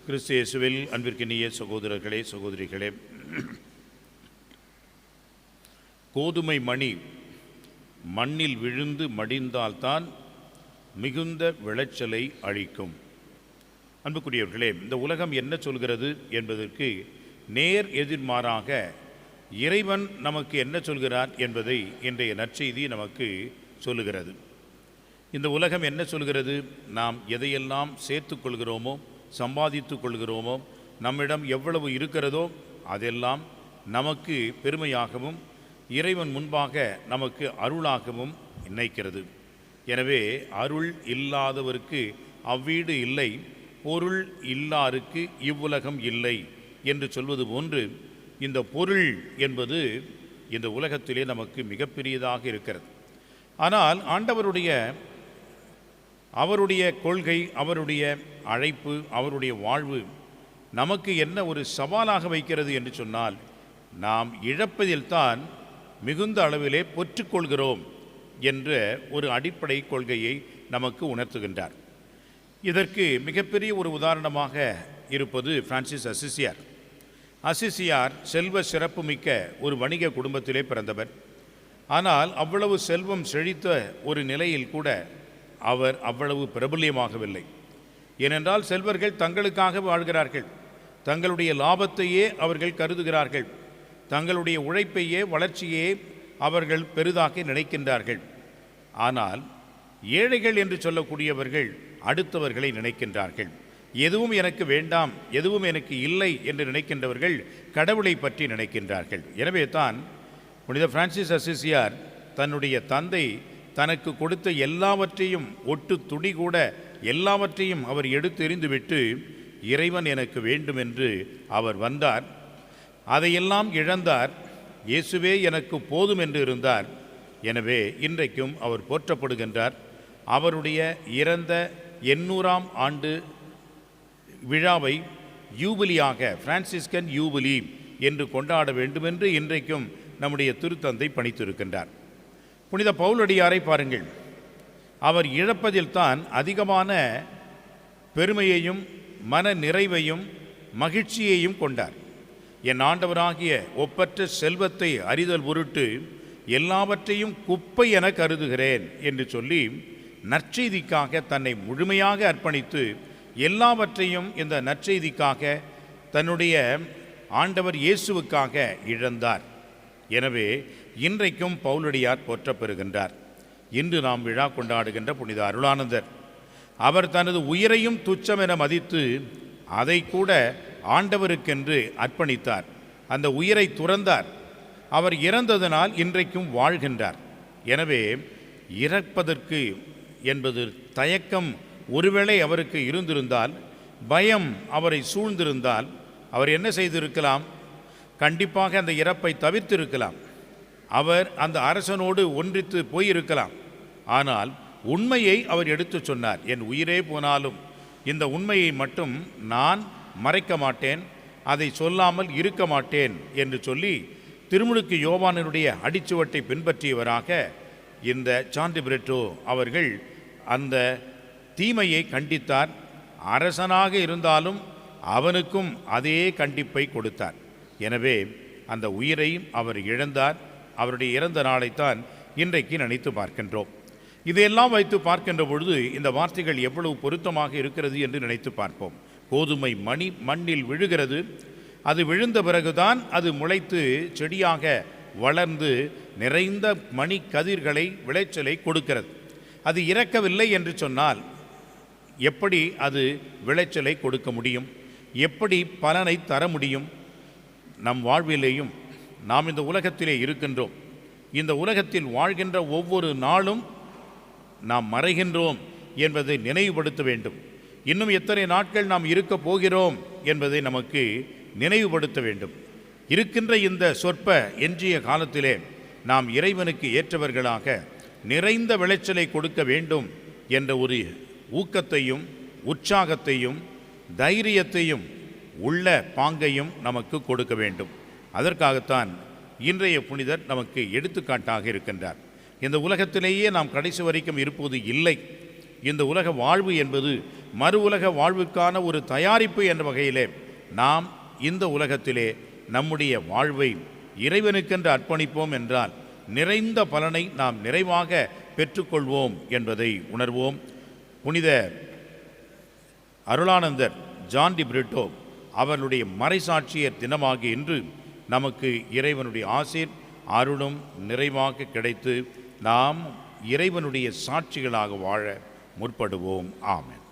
கிறிஸ்து இயேசுவில் அன்பிற்கினிய சகோதரர்களே, சகோதரிகளே, கோதுமை மணி மண்ணில் விழுந்து மடிந்தால்தான் மிகுந்த விளைச்சலை அளிக்கும். அன்புக்குரியவர்களே, இந்த உலகம் என்ன சொல்கிறது என்பதற்கு நேர் எதிர்மாறாக இறைவன் நமக்கு என்ன சொல்கிறார் என்பதை இன்றைய நற்செய்தி நமக்கு சொல்லுகிறது. இந்த உலகம் என்ன சொல்கிறது? நாம் எதையெல்லாம் சேர்த்து கொள்கிறோமோ, சம்பாதித்து கொள்கிறோமோ, நம்மிடம் எவ்வளவு இருக்கிறதோ அதெல்லாம் நமக்கு பெருமையாகவும் இறைவன் முன்பாக நமக்கு அருளாகவும் நினைக்கிறது. எனவே அருள் இல்லாதவருக்கு அவ்வீடு இல்லை, பொருள் இல்லாருக்கு இவ்வுலகம் இல்லை என்று சொல்வது போன்று இந்த பொருள் என்பது இந்த உலகத்திலே நமக்கு மிகப்பெரியதாக இருக்கிறது. ஆனால் அவருடைய கொள்கை, அவருடைய அழைப்பு, அவருடைய வாழ்வு நமக்கு என்ன ஒரு சவாலாக வைக்கிறது என்று சொன்னால், நாம் இழப்பதில்தான் மிகுந்த அளவிலே பெற்றுக்கொள்கிறோம் என்ற ஒரு அடிப்படை கொள்கையை நமக்கு உணர்த்துகின்றார். இதற்கு மிகப்பெரிய ஒரு உதாரணமாக இருப்பது பிரான்சிஸ் அசிசியார். அசிசியார் செல்வ சிறப்புமிக்க ஒரு வணிக குடும்பத்திலே பிறந்தவர். ஆனால் அவ்வளவு செல்வம் செழித்த ஒரு நிலையில் கூட அவர் அவ்வளவு பிரபல்யமாகவில்லை. ஏனென்றால் செல்வர்கள் தங்களுக்காக வாழ்கிறார்கள், தங்களுடைய லாபத்தையே அவர்கள் கருதுகிறார்கள், தங்களுடைய உழைப்பையே, வளர்ச்சியே அவர்கள் பெரிதாக நினைக்கின்றார்கள். ஆனால் ஏழைகள் என்று சொல்லக்கூடியவர்கள் அடுத்தவர்களை நினைக்கின்றார்கள். எதுவும் எனக்கு வேண்டாம், எதுவும் எனக்கு இல்லை என்று நினைக்கின்றவர்கள் கடவுளை பற்றி நினைக்கின்றார்கள். எனவே தான் புனித பிரான்சிஸ் அசிசியார் தன்னுடைய தந்தை தனக்கு கொடுத்த எல்லாவற்றையும், ஒட்டு துடி கூட எல்லாவற்றையும் அவர் எடுத்தெறிந்துவிட்டு இறைவன் எனக்கு வேண்டும் என்று அவர் வந்தார். அதையெல்லாம் இழந்தார். இயேசுவே எனக்கு போதும் என்று இருந்தார். எனவே இன்றைக்கும் அவர் போற்றப்படுகின்றார். அவருடைய இறந்த 800ஆம் ஆண்டு விழாவை யூபிலியாக, பிரான்சிஸ்கன் யூபிலி என்று கொண்டாட வேண்டுமென்று இன்றைக்கும் நம்முடைய திருத்தந்தை பணித்திருக்கின்றார். புனித பவுலடியாரை பாருங்கள். அவர் இழப்பதில்தான் அதிகமான பெருமையையும் மன நிறைவையும் மகிழ்ச்சியையும் கொண்டார். என் ஆண்டவராகிய ஒப்பற்ற செல்வத்தை அறிதல் பொருட்டு எல்லாவற்றையும் குப்பை என கருதுகிறேன் என்று சொல்லி நற்செய்திக்காக தன்னை முழுமையாக அர்ப்பணித்து எல்லாவற்றையும் இந்த நற்செய்திக்காக, தன்னுடைய ஆண்டவர் இயேசுவுக்காக இழந்தார். எனவே இன்றைக்கும் பவுலடியார் போற்றப்பெறுகின்றார். இன்று நாம் விழா கொண்டாடுகின்ற புனித அருளானந்தர், அவர் தனது உயிரையும் துச்சம் என மதித்து அதை கூட ஆண்டவருக்கென்று அர்ப்பணித்தார். அந்த உயிரை துறந்தார். அவர் இறந்ததனால் இன்றைக்கும் வாழ்கின்றார். எனவே இறப்பதற்கு என்பது தயக்கம் ஒருவேளை அவருக்கு இருந்திருந்தால், பயம் அவரை சூழ்ந்திருந்தால், அவர் என்ன செய்திருக்கலாம்? கண்டிப்பாக அந்த இறப்பை தவிர்த்திருக்கலாம். அவர் அந்த அரசனோடு ஒன்றித்து போயிருக்கலாம். ஆனால் உண்மையை அவர் எடுத்து சொன்னார். என் உயிரே போனாலும் இந்த உண்மையை மட்டும் நான் மறைக்க மாட்டேன், அதை சொல்லாமல் இருக்க மாட்டேன் என்று சொல்லி திருமுழுக்கு யோவானினுடைய அடிச்சுவட்டை பின்பற்றியவராக இந்த சாண்டிபிரெட்டோ அவர்கள் அந்த தீமையை கண்டித்தார். அரசனாக இருந்தாலும் அவனுக்கும் அதே கண்டிப்பை கொடுத்தார். எனவே அந்த உயிரையும் அவர் இழந்தார். அவருடைய இறந்த நாளைத்தான் இன்றைக்கு நினைத்து பார்க்கின்றோம். இதையெல்லாம் வைத்து பார்க்கின்ற பொழுது இந்த வார்த்தைகள் எவ்வளவு பொருத்தமாக இருக்கிறது என்று நினைத்து பார்ப்போம். கோதுமை மணி மண்ணில் விழுகிறது. அது விழுந்த பிறகுதான் அது முளைத்து செடியாக வளர்ந்து நிறைந்த மணி கதிர்களை, விளைச்சலை கொடுக்கிறது. அது இறக்கவில்லை என்று சொன்னால் எப்படி அது விளைச்சலை கொடுக்க முடியும்? எப்படி பலனை தர முடியும்? நம் வாழ்விலேயும் நாம் இந்த உலகத்திலே இருக்கின்றோம். இந்த உலகத்தில் வாழ்கின்ற ஒவ்வொரு நாளும் நாம் மறைகின்றோம் என்பதை நினைவுபடுத்த வேண்டும். இன்னும் எத்தனை நாட்கள் நாம் இருக்க போகிறோம் என்பதை நமக்கு நினைவுபடுத்த வேண்டும். இருக்கின்ற இந்த சொற்ப எஞ்சிய காலத்திலே நாம் இறைவனுக்கு ஏற்றவர்களாக நிறைந்த விளைச்சலை கொடுக்க வேண்டும் என்ற ஒரு ஊக்கத்தையும் உற்சாகத்தையும் தைரியத்தையும் உள்ள பாங்கையும் நமக்கு கொடுக்க வேண்டும். அதற்காகத்தான் இன்றைய புனிதர் நமக்கு எடுத்துக்காட்டாக இருக்கின்றார். இந்த உலகத்திலேயே நாம் கடைசி வரைக்கும் இருப்பது இல்லை. இந்த உலக வாழ்வு என்பது மறு உலக வாழ்வுக்கான ஒரு தயாரிப்பு என்ற வகையிலே நாம் இந்த உலகத்திலே நம்முடைய வாழ்வை இறைவனுக்கென்று அர்ப்பணிப்போம் என்றால் நிறைந்த பலனை நாம் நிறைவாக பெற்றுக்கொள்வோம் என்பதை உணர்வோம். புனித அருளானந்தர் ஜான் டி பிரிட்டோ அவர்களுடைய மறைசாட்சியர் தினமாகிய இன்று நமக்கு இறைவனுடைய ஆசீர் அருளும் நிறைவாக கிடைத்து நாம் இறைவனுடைய சாட்சிகளாக வாழ முற்படுவோம். ஆமென்.